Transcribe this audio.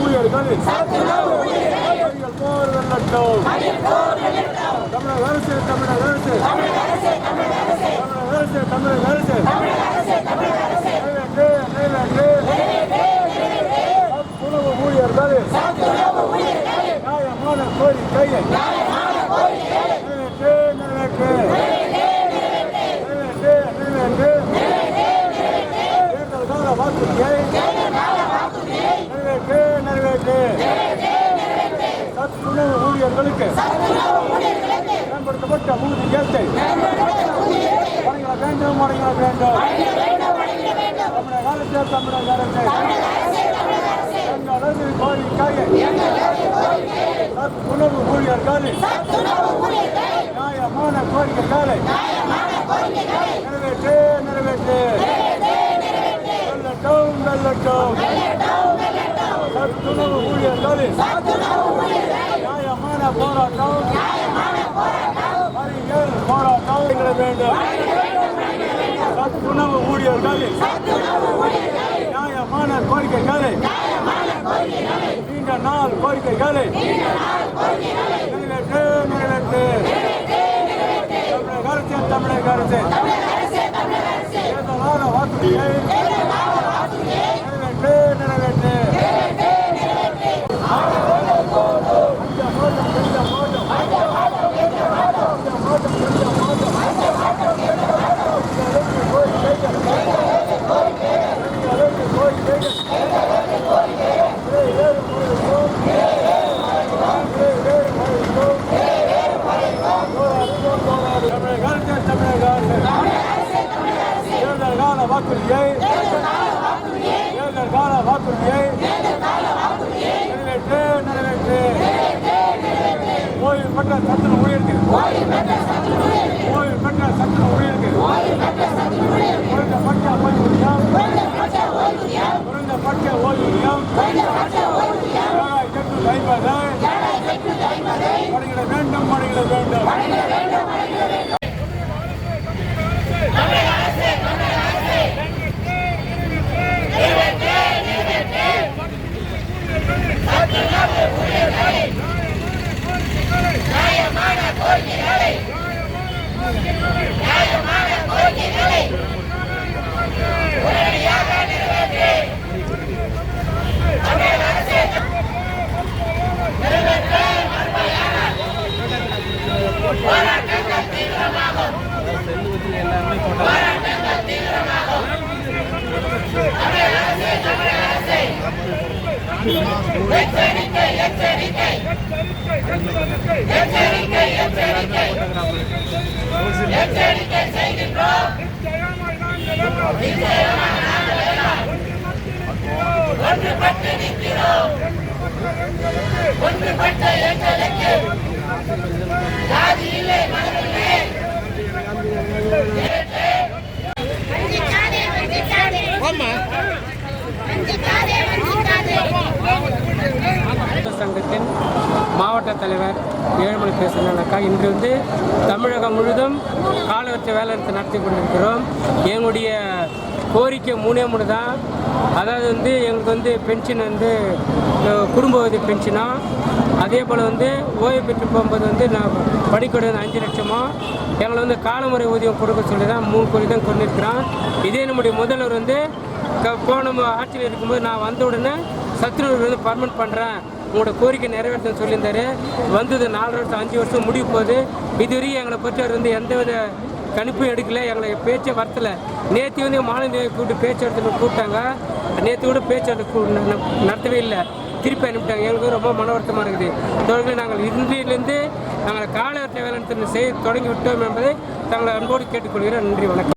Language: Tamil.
ஊழியர்கள் போர் வெல்லட்டும். தமிழக அரசு உணவு ஊழியர்கள் நியாயமான கோரிக்கையை நிறைவேற்று. தேர்தல் கால வாக்குறுதியை நிறைவேற்று. சத்துணவு ஊழியர்களுக்கு மேம்படுத்தப்பட்ட ஊதியத்தை வழங்க வேண்டும். தமிழக அரசு கோரிக்கையை சத்துணவு ஊழியர்கள் நியாயமான கோரிக்கைகளை நிறைவேற்று. வெல்லட்டும். சத்துணவு ஊழியர்களின் நியாயமான போராட்டம் மறியல் போராட்டம் வேண்டும். சத்துணவு ஊழியர்களின் நியாயமான கோரிக்கைகளை நீண்ட நாள் கோரிக்கைகளை நிறைவேற்று. தமிழக அரசு தேர்தலான வாக்குறுதியை நிறைவேற்று. வாக்குறுதியை நிறைவேற்று. ஓய்வு பெற்ற சத்துணவு ஊழியர்கள் குறைந்தபட்ச ஓய்வூதியம் 750 வழங்கிட வேண்டும். சங்கத்தின் மாவட்ட தலைவர் ஏழுமலை பேசுனாக்கா, இன்று தமிழகம் முழுதும் காலவற்ற வேலைநிறுத்தத்தை நடத்தி கொண்டிருக்கிறோம். எங்களுடைய கோரிக்கை 3 தான். அதாவது எங்களுக்கு பென்ஷன் குடும்ப உதவி பென்ஷனா, அதே போல் ஓய்வு பெற்று போகும்போது நான் படிக்கூட 5 லட்சமோ எங்களை காலமுறை ஊதியம் கொடுக்க சொல்லி தான் 3 கோடி தான் கொண்டிருக்கிறோம். இதே நம்முடைய முதல்வர் போன ஆட்சியில் இருக்கும்போது நான் வந்த உடனே சத்துணவு பர்மனெண்ட் பண்ணுறேன், உங்களோட கோரிக்கை நிறைவேற்றன்னு சொல்லியிருந்தாரு. வந்தது 4 வருஷம் 5 வருஷம் முடிவு போகுது. இதுவரையும் எங்களை பற்றி எந்தவித கணிப்பும் எடுக்கல, எங்களை பேச்சை வரத்தில். நேற்று மாநில கூப்பிட்டு பேச்சுவார்த்தை கூப்பிட்டாங்க. நேற்று கூட பேச்சுவார்த்தை நடத்தவே இல்லை, திருப்பி அனுப்பிட்டாங்க. எங்களுக்கு ரொம்ப மன வருத்தமாக இருக்குது. தொடர்ந்து நாங்கள் இன்றிலிருந்து நாங்கள் காலவற்ற வேலைநிறுத்தம் செய்ய தொடங்கி விட்டோம் என்பதை தங்களை அன்போடு கேட்டுக்கொள்கிறேன். நன்றி, வணக்கம்.